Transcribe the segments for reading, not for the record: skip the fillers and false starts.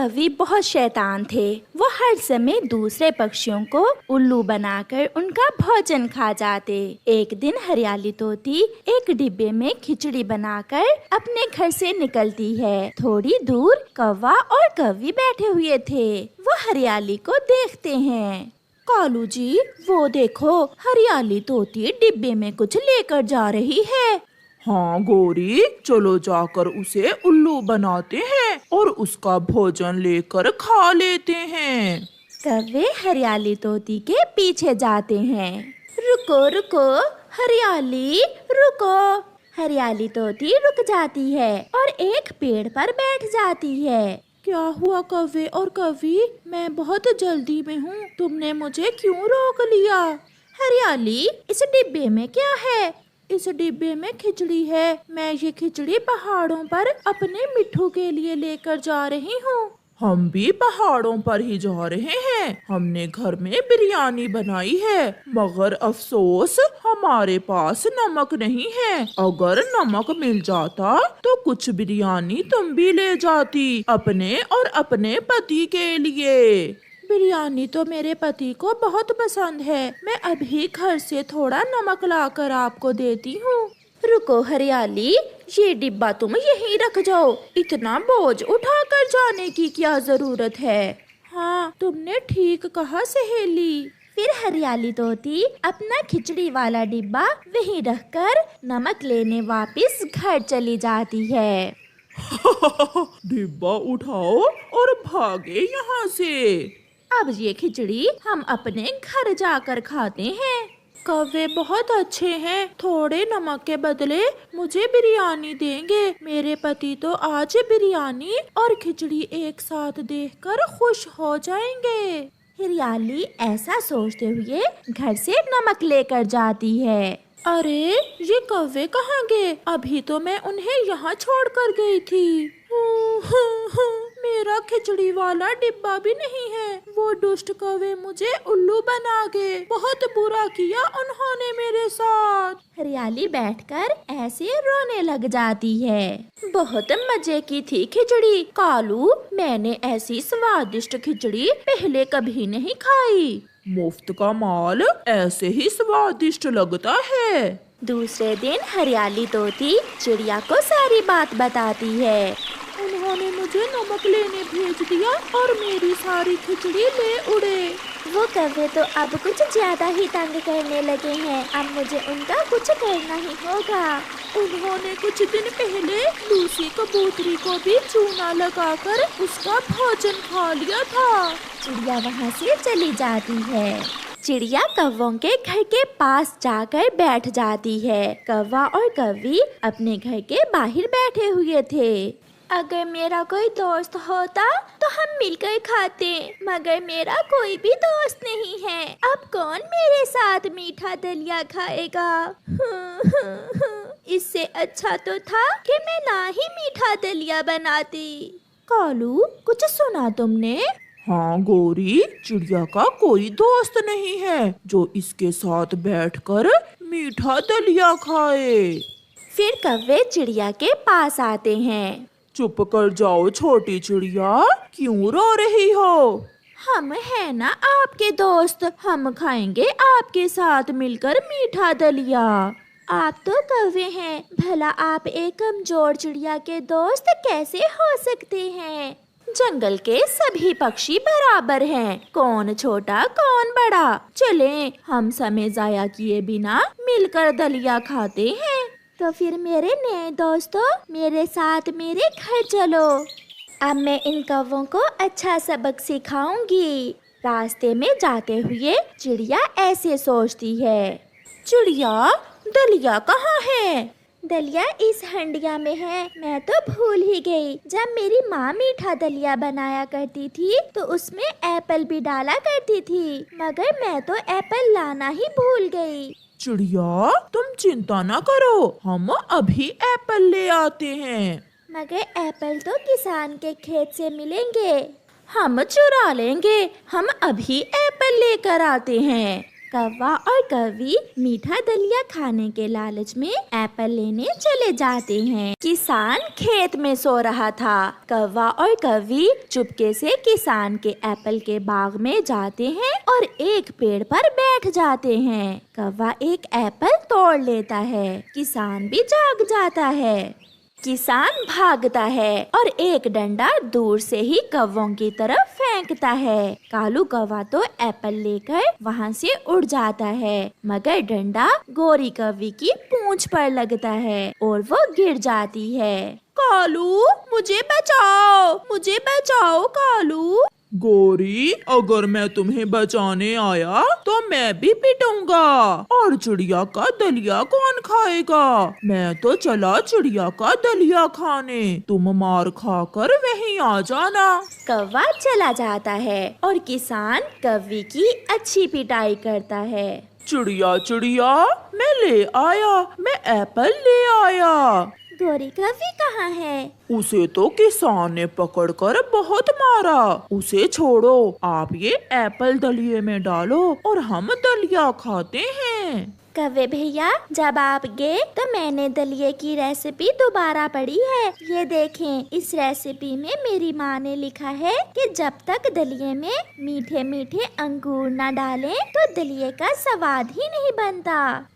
कौवे बहुत शैतान थे। वो हर समय दूसरे पक्षियों को उल्लू बनाकर उनका भोजन खा जाते। एक दिन हरियाली तोती एक डिब्बे में खिचड़ी बनाकर अपने घर से निकलती है। थोड़ी दूर कौवा और कौवी बैठे हुए थे। वो हरियाली को देखते हैं। कालू जी, वो देखो, हरियाली तोती डिब्बे में कुछ लेकर जा रही है। हाँ गौरी, चलो जाकर उसे उल्लू बनाते हैं और उसका भोजन लेकर खा लेते हैं। कौवे हरियाली तोती के पीछे जाते हैं। रुको रुको हरियाली, रुको। हरियाली तोती रुक जाती है और एक पेड़ पर बैठ जाती है। क्या हुआ कौवे और कौवी, मैं बहुत जल्दी में हूँ, तुमने मुझे क्यों रोक लिया? हरियाली, इस डिब्बे में क्या है? इस डिब्बे में खिचड़ी है। मैं ये खिचड़ी पहाड़ों पर अपने मिट्ठू के लिए लेकर जा रही हूँ। हम भी पहाड़ों पर ही जा रहे हैं। हमने घर में बिरयानी बनाई है, मगर अफसोस हमारे पास नमक नहीं है। अगर नमक मिल जाता तो कुछ बिरयानी तुम भी ले जाती, अपने और अपने पति के लिए। बिरयानी तो मेरे पति को बहुत पसंद है। मैं अभी घर से थोड़ा नमक लाकर आपको देती हूँ। रुको हरियाली, ये डिब्बा तुम यहीं रख जाओ। इतना बोझ उठाकर जाने की क्या जरूरत है? हाँ, तुमने ठीक कहा सहेली। फिर हरियाली तोती अपना खिचड़ी वाला डिब्बा वहीं रखकर नमक लेने वापस घर चली जाती है। डिब्बा उठाओ और भागे यहाँ से। अब ये खिचड़ी हम अपने घर जाकर खाते हैं। कौवे बहुत अच्छे हैं, थोड़े नमक के बदले मुझे बिरयानी देंगे। मेरे पति तो आज बिरयानी और खिचड़ी एक साथ देखकर खुश हो जाएंगे। हरियाली ऐसा सोचते हुए घर से नमक लेकर जाती है। अरे, ये कौवे कहाँ गए? अभी तो मैं उन्हें यहाँ छोड़कर गई थी। मेरा खिचड़ी वाला डिब्बा भी नहीं है। वो दुष्ट कौवे मुझे उल्लू बना गए। बहुत बुरा किया उन्होंने मेरे साथ। हरियाली बैठकर ऐसे रोने लग जाती है। बहुत मजे की थी खिचड़ी कालू, मैंने ऐसी स्वादिष्ट खिचड़ी पहले कभी नहीं खाई। मुफ्त का माल ऐसे ही स्वादिष्ट लगता है। दूसरे दिन हरियाली तोती चिड़िया को सारी बात बताती है। उन्होंने मुझे नमक लेने भेज दिया और मेरी सारी खिचड़ी ले उड़े। वो कौवे तो अब कुछ ज्यादा ही तंग करने लगे हैं। अब मुझे उनका कुछ करना ही होगा। उन्होंने कुछ दिन पहले लूसी कबूतरी को भी चूना लगाकर उसका भोजन खा लिया था। चिड़िया वहाँ से चली जाती है। चिड़िया कौवों के घर के पास जाकर बैठ जाती है। कौवा और कौवी अपने घर के बाहर बैठे हुए थे। अगर मेरा कोई दोस्त होता तो हम मिलकर खाते, मगर मेरा कोई भी दोस्त नहीं है। अब कौन मेरे साथ मीठा दलिया खाएगा? इससे अच्छा तो था कि मैं ना ही मीठा दलिया बनाती। कालू, कुछ सुना तुमने? हाँ गौरी, चिड़िया का कोई दोस्त नहीं है जो इसके साथ बैठकर मीठा दलिया खाए। फिर कौवे चिड़िया के पास आते हैं। चुप कर जाओ छोटी चिड़िया, क्यों रो रही हो? हम है ना आपके दोस्त, हम खाएंगे आपके साथ मिलकर मीठा दलिया। आप तो कौवे हैं, भला आप एक कमजोर चिड़िया के दोस्त कैसे हो सकते हैं? जंगल के सभी पक्षी बराबर हैं, कौन छोटा कौन बड़ा। चलें, हम समय जाया किए बिना मिलकर दलिया खाते हैं। तो फिर मेरे नए दोस्तों, मेरे साथ मेरे घर चलो। अब मैं इन कौवों को अच्छा सबक सिखाऊंगी। रास्ते में जाते हुए चिड़िया ऐसे सोचती है। चिड़िया, दलिया कहाँ है? दलिया इस हंडिया में है। मैं तो भूल ही गई, जब मेरी माँ मीठा दलिया बनाया करती थी तो उसमें एप्पल भी डाला करती थी, मगर मैं तो एप्पल लाना ही भूल गई। चिड़िया, तुम चिंता न करो, हम अभी एप्पल ले आते हैं। मगर एप्पल तो किसान के खेत से मिलेंगे। हम चुरा लेंगे, हम अभी एप्पल लेकर आते हैं। कौवा और कौवी मीठा दलिया खाने के लालच में एप्पल लेने चले जाते हैं। किसान खेत में सो रहा था। कौवा और कौवी चुपके से किसान के एप्पल के बाग में जाते हैं और एक पेड़ पर बैठ जाते हैं। कौवा एक एप्पल तोड़ लेता है। किसान भी जाग जाता है। किसान भागता है और एक डंडा दूर से ही कौवों की तरफ फेंकता है। कालू कौवा तो एप्पल लेकर वहाँ से उड़ जाता है, मगर डंडा गोरी कौवी की पूंछ पर लगता है और वो गिर जाती है। कालू, मुझे बचाओ कालू। गोरी, अगर मैं तुम्हें बचाने आया तो मैं भी पिटूंगा। और चिड़िया का दलिया कौन खाएगा? मैं तो चला चिड़िया का दलिया खाने। तुम मार खाकर वहीं आ जाना। कौवा चला जाता है और किसान कौवी की अच्छी पिटाई करता है। चिड़िया चिड़िया, मैं एप्पल ले आया। गोरी कौवी कहाँ है? उसे तो किसान ने पकड़कर बहुत मारा। उसे छोड़ो, आप ये एप्पल दलिये में डालो और हम दलिया खाते हैं। कौवे भैया, जब आप गए तो मैंने दलिये की रेसिपी दोबारा पढ़ी है। ये देखें, इस रेसिपी में मेरी माँ ने लिखा है कि जब तक दलिये में मीठे मीठे अंगूर न डालें तो दलिये का स्वाद ही नहीं बनता।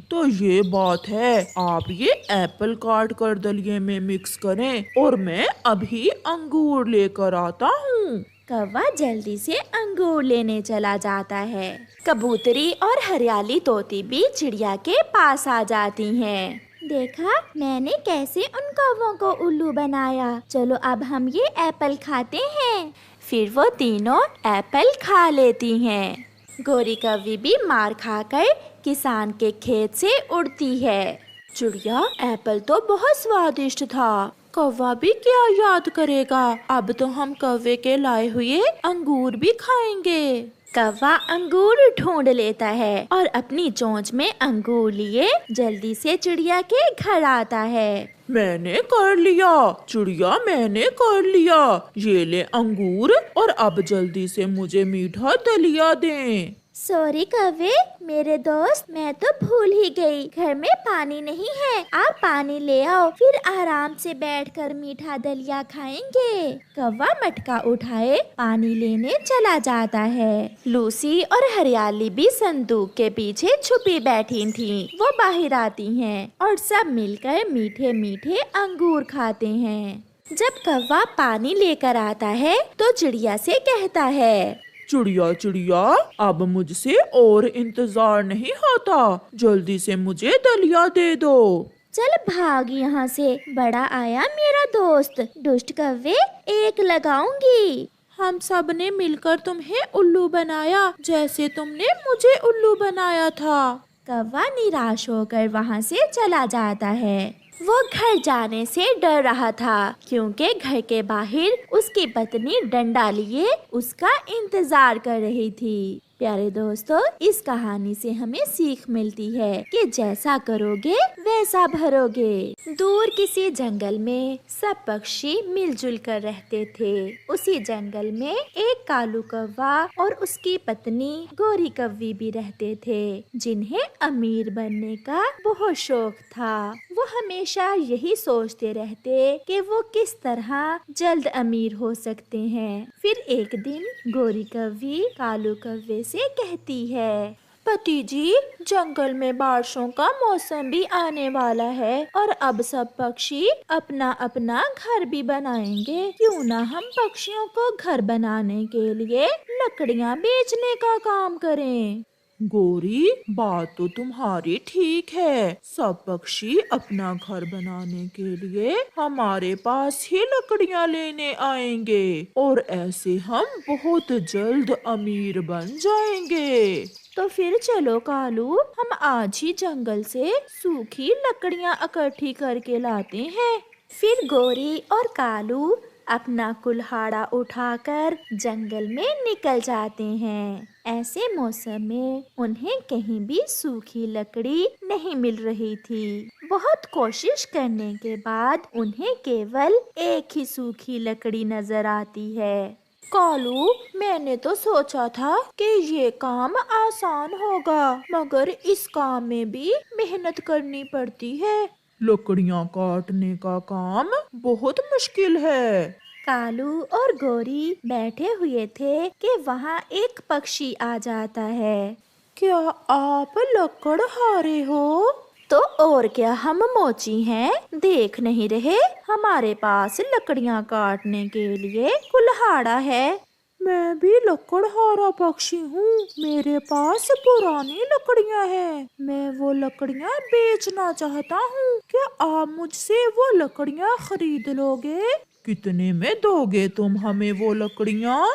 तो ये बात है। आप ये एप्पल काट कर दलिये में मिक्स करें और मैं अभी अंगूर लेकर आता हूँ। कौवा जल्दी से अंगूर लेने चला जाता है। कबूतरी और हरियाली तोती भी चिड़िया के पास आ जाती हैं। देखा, मैंने कैसे उन कौवों को उल्लू बनाया। चलो अब हम ये एप्पल खाते हैं। फिर वो तीनों एप्पल खा लेती हैं। गोरी कौवी भी मार खाकर किसान के खेत से उड़ती है। चिड़िया, एप्पल तो बहुत स्वादिष्ट था। कौवा भी क्या याद करेगा। अब तो हम कौवे के लाए हुए अंगूर भी खाएंगे। कौवा अंगूर ढूंढ लेता है और अपनी चोंच में अंगूर लिए जल्दी से चिड़िया के घर आता है। मैंने कर लिया चिड़िया, मैंने कर लिया। ये ले अंगूर और अब जल्दी से मुझे मीठा दलिया दें। सॉरी कौवे, मेरे दोस्त, मैं तो भूल ही गई। घर में पानी नहीं है। आप पानी ले आओ, फिर आराम से बैठकर मीठा दलिया खाएंगे। कौवा मटका उठाए पानी लेने चला जाता है। लूसी और हरियाली भी संदूक के पीछे छुपी बैठी थीं। वो बाहर आती हैं और सब मिलकर मीठे मीठे अंगूर खाते हैं। जब कौवा पानी लेकर आता है तो चिड़िया से कहता है, चिड़िया चिड़िया, अब मुझसे और इंतजार नहीं होता। जल्दी से मुझे दलिया दे दो। चल भाग यहाँ से, बड़ा आया मेरा दोस्त। दुष्ट कौवे, एक लगाऊंगी। हम सब ने मिलकर तुम्हें उल्लू बनाया, जैसे तुमने मुझे उल्लू बनाया था। कौवा निराश होकर वहाँ से चला जाता है। वो घर जाने से डर रहा था क्योंकि घर के बाहर उसकी पत्नी डंडा लिए उसका इंतजार कर रही थी। प्यारे दोस्तों, इस कहानी से हमें सीख मिलती है कि जैसा करोगे वैसा भरोगे। दूर किसी जंगल में सब पक्षी मिलजुल कर रहते थे। उसी जंगल में एक कालू कौवा और उसकी पत्नी गोरी कौवी भी रहते थे, जिन्हें अमीर बनने का बहुत शौक था। वो हमेशा यही सोचते रहते कि वो किस तरह जल्द अमीर हो सकते हैं। फिर एक दिन गोरी कौवी कालू कौवे से कहती है, पति जी, जंगल में बारिशों का मौसम भी आने वाला है और अब सब पक्षी अपना अपना घर भी बनाएंगे। क्यों ना हम पक्षियों को घर बनाने के लिए लकड़ियाँ बेचने का काम करें। गोरी, बात तो तुम्हारी ठीक है। सब पक्षी अपना घर बनाने के लिए हमारे पास ही लकड़ियाँ लेने आएंगे और ऐसे हम बहुत जल्द अमीर बन जाएंगे। तो फिर चलो कालू, हम आज ही जंगल से सूखी लकड़ियाँ इकट्ठी करके लाते हैं। फिर गोरी और कालू अपना कुल्हाड़ा उठाकर जंगल में निकल जाते हैं। ऐसे मौसम में उन्हें कहीं भी सूखी लकड़ी नहीं मिल रही थी। बहुत कोशिश करने के बाद उन्हें केवल एक ही सूखी लकड़ी नजर आती है। कालू, मैंने तो सोचा था कि ये काम आसान होगा, मगर इस काम में भी मेहनत करनी पड़ती है। लकड़ियाँ काटने का काम बहुत मुश्किल है। कालू और गोरी बैठे हुए थे कि वहाँ एक पक्षी आ जाता है। क्या आप लकड़हारे हो? तो और क्या, हम मोची हैं, देख नहीं रहे? हमारे पास लकड़ियाँ काटने के लिए कुल्हाड़ा है। मैं भी लकड़हारा पक्षी हूँ। मेरे पास पुरानी लकड़ियाँ हैं। मैं वो लकड़ियाँ बेचना चाहता हूँ। क्या आप मुझसे वो लकड़ियाँ खरीद लोगे? कितने में दोगे तुम हमें वो लकड़ियाँ?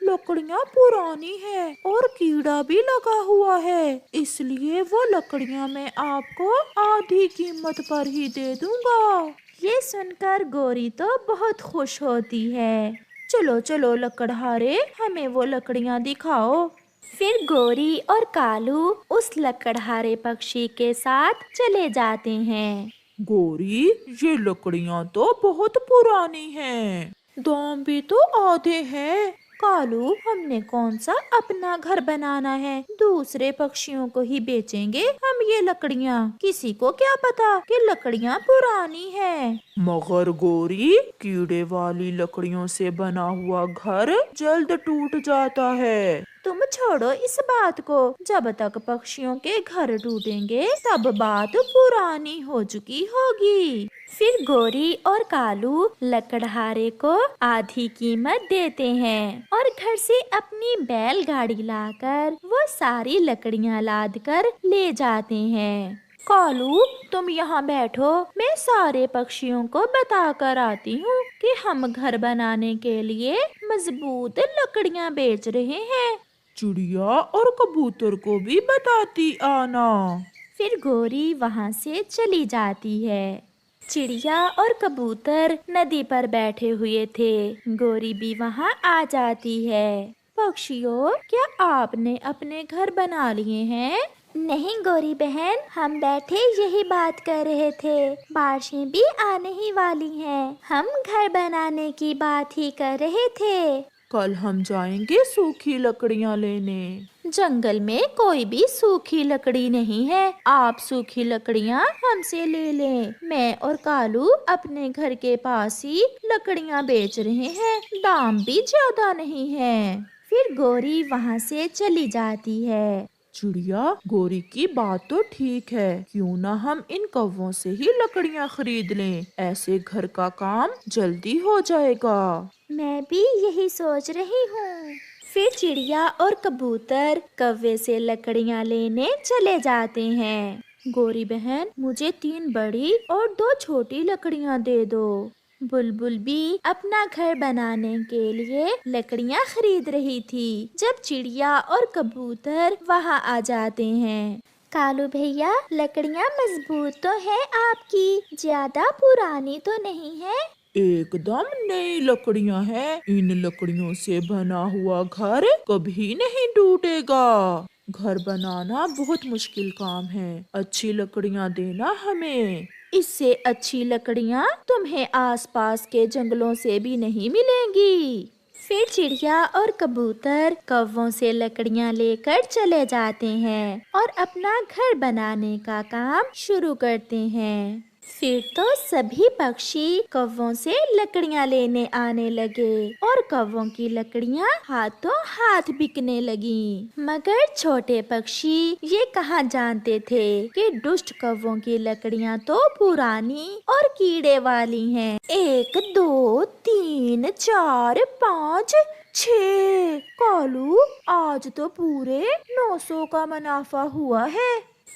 लकड़ियाँ पुरानी है और कीड़ा भी लगा हुआ है, इसलिए वो लकड़ियाँ मैं आपको आधी कीमत पर ही दे दूंगा। ये सुनकर गोरी तो बहुत खुश होती है। चलो चलो लकड़हारे, हमें वो लकड़ियाँ दिखाओ। फिर गोरी और कालू उस लकड़हारे पक्षी के साथ चले जाते हैं। गोरी, ये लकड़ियाँ तो बहुत पुरानी हैं। दाम भी तो आधे हैं। कालू, हमने कौन सा अपना घर बनाना है, दूसरे पक्षियों को ही बेचेंगे हम ये लकड़ियाँ। किसी को क्या पता कि लकड़ियाँ पुरानी है। मगर गोरी, कीड़े वाली लकड़ियों से बना हुआ घर जल्द टूट जाता है। तुम छोड़ो इस बात को, जब तक पक्षियों के घर टूटेंगे तब बात पुरानी हो चुकी होगी। फिर गोरी और कालू लकड़हारे को आधी कीमत देते हैं और घर से अपनी बैलगाड़ी लाकर वो सारी लकड़ियाँ लाद कर ले जाते हैं। कालू, तुम यहाँ बैठो, मैं सारे पक्षियों को बता कर आती हूँ कि हम घर बनाने के लिए मजबूत लकड़ियाँ बेच रहे हैं। चिड़िया और कबूतर को भी बताती आना। फिर गोरी वहाँ से चली जाती है। चिड़िया और कबूतर नदी पर बैठे हुए थे। गोरी भी वहाँ आ जाती है। पक्षियों, क्या आपने अपने घर बना लिए हैं? नहीं गोरी बहन, हम बैठे यही बात कर रहे थे। बारिशें भी आने ही वाली हैं। हम घर बनाने की बात ही कर रहे थे। कल हम जाएंगे सूखी लकड़ियाँ लेने। जंगल में कोई भी सूखी लकड़ी नहीं है, आप सूखी लकड़ियाँ हमसे ले लें। मैं और कालू अपने घर के पास ही लकड़ियाँ बेच रहे हैं, दाम भी ज्यादा नहीं है। फिर गोरी वहाँ से चली जाती है। चिड़िया, गोरी की बात तो ठीक है, क्यों ना हम इन कौवों से ही लकड़ियाँ खरीद लें, ऐसे घर का काम जल्दी हो जाएगा। मैं भी यही सोच रही हूँ। फिर चिड़िया और कबूतर कौवे से लकड़ियाँ लेने चले जाते हैं। गोरी बहन, मुझे 3 बड़ी और 2 छोटी लकड़ियाँ दे दो। बुलबुल भी अपना घर बनाने के लिए लकड़ियाँ खरीद रही थी जब चिड़िया और कबूतर वहाँ आ जाते हैं। कालू भैया, लकड़ियाँ मजबूत तो है आपकी, ज्यादा पुरानी तो नहीं है? एकदम नई लकड़ियाँ हैं। इन लकड़ियों से बना हुआ घर कभी नहीं टूटेगा। घर बनाना बहुत मुश्किल काम है, अच्छी लकड़ियाँ देना हमें। इससे अच्छी लकड़ियाँ तुम्हें आसपास के जंगलों से भी नहीं मिलेंगी। फिर चिड़िया और कबूतर कौवों से लकड़ियाँ लेकर चले जाते हैं और अपना घर बनाने का काम शुरू करते हैं। फिर तो सभी पक्षी कौवों से लकड़ियाँ लेने आने लगे और कौवों की लकड़ियाँ हाथों हाथ बिकने लगी। मगर छोटे पक्षी ये कहाँ जानते थे कि दुष्ट कौवों की लकड़ियाँ तो पुरानी और कीड़े वाली हैं। 1 2 3 4 5 6। कालू, आज तो पूरे 900 का मुनाफा हुआ है।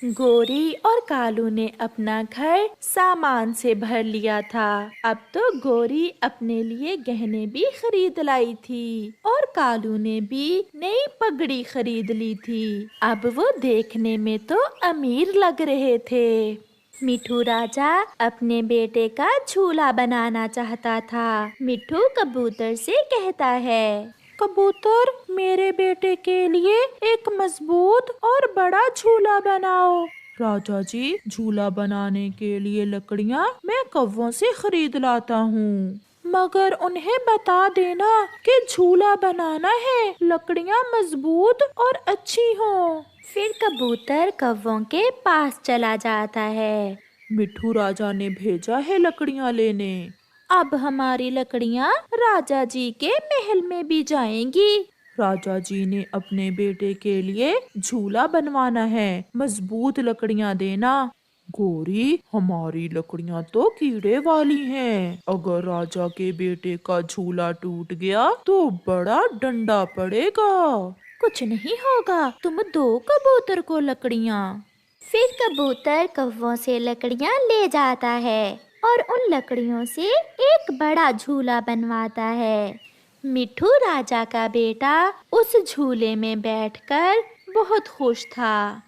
गोरी और कालू ने अपना घर सामान से भर लिया था। अब तो गोरी अपने लिए गहने भी खरीद लाई थी और कालू ने भी नई पगड़ी खरीद ली थी। अब वो देखने में तो अमीर लग रहे थे। मिठू राजा अपने बेटे का झूला बनाना चाहता था। मिठू कबूतर से कहता है, कबूतर, मेरे बेटे के लिए एक मजबूत और बड़ा झूला बनाओ। राजा जी, झूला बनाने के लिए लकड़ियाँ मैं कौवों से खरीद लाता हूँ। मगर उन्हें बता देना कि झूला बनाना है, लकड़ियाँ मजबूत और अच्छी हों। फिर कबूतर कौवों के पास चला जाता है। मिट्ठू राजा ने भेजा है लकड़ियाँ लेने। अब हमारी लकड़ियाँ राजा जी के महल में भी जाएंगी। राजा जी ने अपने बेटे के लिए झूला बनवाना है, मजबूत लकड़ियाँ देना। गोरी, हमारी लकड़ियाँ तो कीड़े वाली हैं। अगर राजा के बेटे का झूला टूट गया तो बड़ा डंडा पड़ेगा। कुछ नहीं होगा, तुम दो कबूतर को लकड़ियाँ। फिर कबूतर कौवों से लकड़ियाँ ले जाता है और उन लकड़ियों से एक बड़ा झूला बनवाता है। मिट्ठू राजा का बेटा उस झूले में बैठकर बहुत खुश था।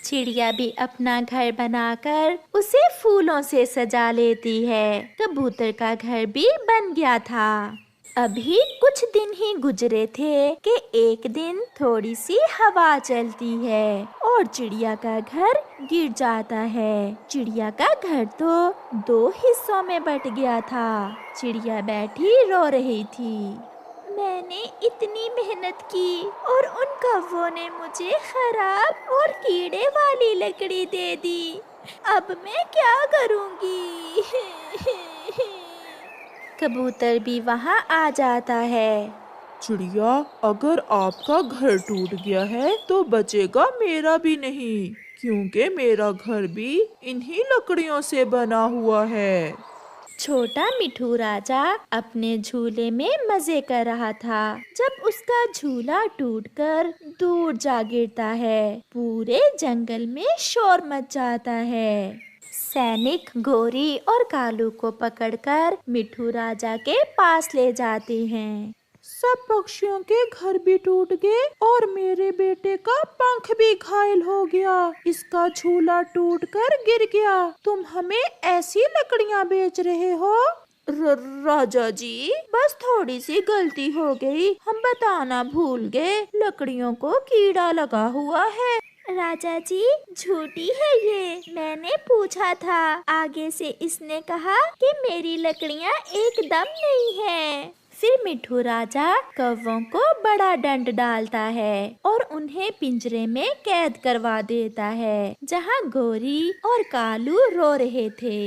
चिड़िया भी अपना घर बनाकर उसे फूलों से सजा लेती है। कबूतर का घर भी बन गया था। अभी कुछ दिन ही गुजरे थे कि एक दिन थोड़ी सी हवा चलती है और चिड़िया का घर गिर जाता है। चिड़िया का घर तो दो हिस्सों में बट गया था। चिड़िया बैठी रो रही थी। मैंने इतनी मेहनत की और उन कौवों ने मुझे खराब और कीड़े वाली लकड़ी दे दी। अब मैं क्या करूँगी? कबूतर भी वहाँ आ जाता है। चिड़िया, अगर आपका घर टूट गया है तो बचेगा मेरा भी नहीं, क्योंकि मेरा घर भी इन्हीं लकड़ियों से बना हुआ है। छोटा मिट्ठू राजा अपने झूले में मजे कर रहा था जब उसका झूला टूटकर दूर जा गिरता है। पूरे जंगल में शोर मच जाता है। सैनिक गोरी और कालू को पकड़कर मिट्ठू राजा के पास ले जाते हैं। सब पक्षियों के घर भी टूट गए और मेरे बेटे का पंख भी घायल हो गया। इसका झूला टूटकर गिर गया। तुम हमें ऐसी लकड़ियाँ बेच रहे हो? राजा जी, बस थोड़ी सी गलती हो गई, हम बताना भूल गए। लकड़ियों को कीड़ा लगा हुआ है। राजा जी, झूठी है ये, मैंने पूछा था। आगे से इसने कहा कि मेरी लकड़ियाँ एकदम नहीं है। फिर मिट्ठू राजा कौवों को बड़ा दंड डालता है और उन्हें पिंजरे में कैद करवा देता है, जहाँ गोरी और कालू रो रहे थे।